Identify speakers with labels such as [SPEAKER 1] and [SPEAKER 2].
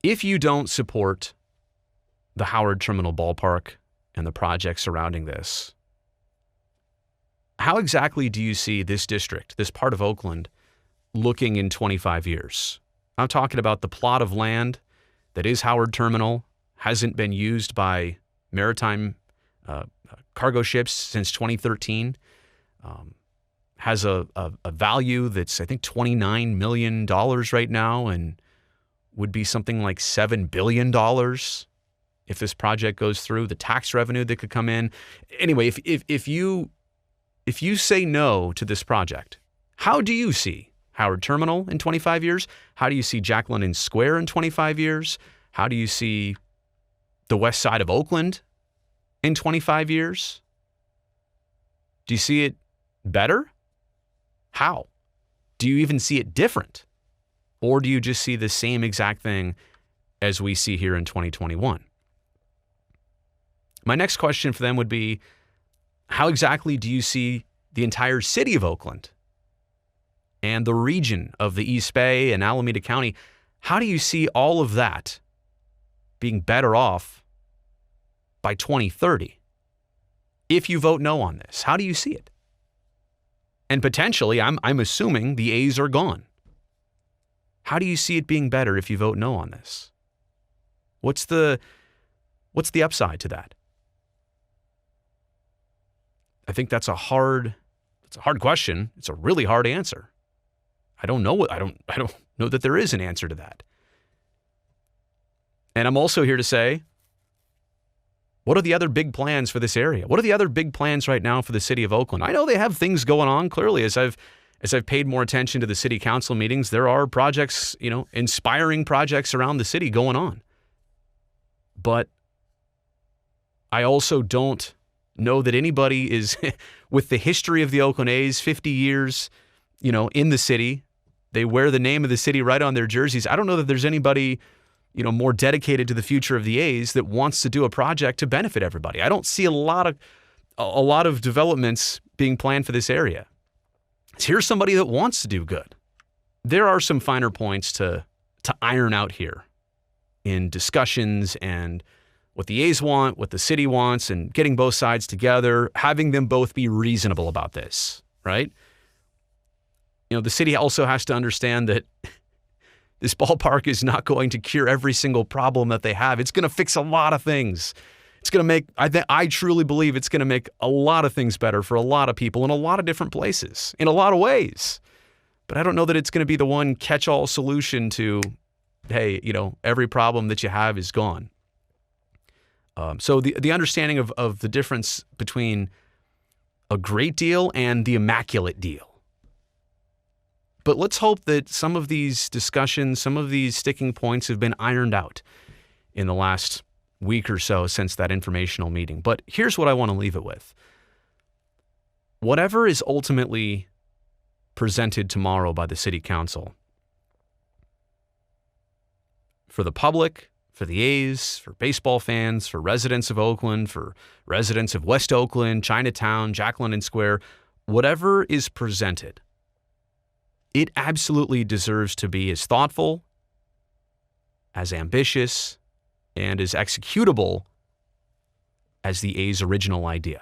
[SPEAKER 1] If you don't support the Howard Terminal Ballpark and the project surrounding this, how exactly do you see this district, this part of Oakland, looking in 25 years? I'm talking about the plot of land that is Howard Terminal, hasn't been used by maritime cargo ships since 2013, has a value that's, I think, $29 million right now, and would be something like $7 billion if this project goes through, the tax revenue that could come in. Anyway, if you say no to this project, how do you see Howard Terminal in 25 years? How do you see Jack London Square in 25 years? How do you see the west side of Oakland in 25 years? Do you see it better? How? Do you even see it different? Or do you just see the same exact thing as we see here in 2021? My next question for them would be, how exactly do you see the entire city of Oakland and the region of the East Bay and Alameda County? How do you see all of that being better off by 2030 if you vote no on this? How do you see it? And potentially, I'm assuming the A's are gone. How do you see it being better if you vote no on this? What's the upside to that? I think that's a hard question. It's a really hard answer. I don't know that there is an answer to that. And I'm also here to say, what are the other big plans for this area? What are the other big plans right now for the city of Oakland? I know they have things going on. Clearly, as I've paid more attention to the city council meetings, there are projects, inspiring projects around the city going on. But I also don't know that anybody is, with the history of the Oakland A's, 50 years, in the city. They wear the name of the city right on their jerseys. I don't know that there's anybody, more dedicated to the future of the A's that wants to do a project to benefit everybody. I don't see a lot of developments being planned for this area. So here's somebody that wants to do good. There are some finer points to iron out here in discussions and what the A's want, what the city wants, and getting both sides together, having them both be reasonable about this, right? The city also has to understand that this ballpark is not going to cure every single problem that they have. It's going to fix a lot of things. It's going to make, I truly believe it's going to make a lot of things better for a lot of people in a lot of different places, in a lot of ways. But I don't know that it's going to be the one catch-all solution to, hey, every problem that you have is gone. So the understanding of the difference between a great deal and the immaculate deal. But let's hope that some of these discussions, some of these sticking points have been ironed out in the last week or so since that informational meeting. But here's what I want to leave it with. Whatever is ultimately presented tomorrow by the city council, for the public, for the A's, for baseball fans, for residents of Oakland, for residents of West Oakland, Chinatown, Jack London Square, whatever is presented, it absolutely deserves to be as thoughtful, as ambitious, and as executable as the A's original idea.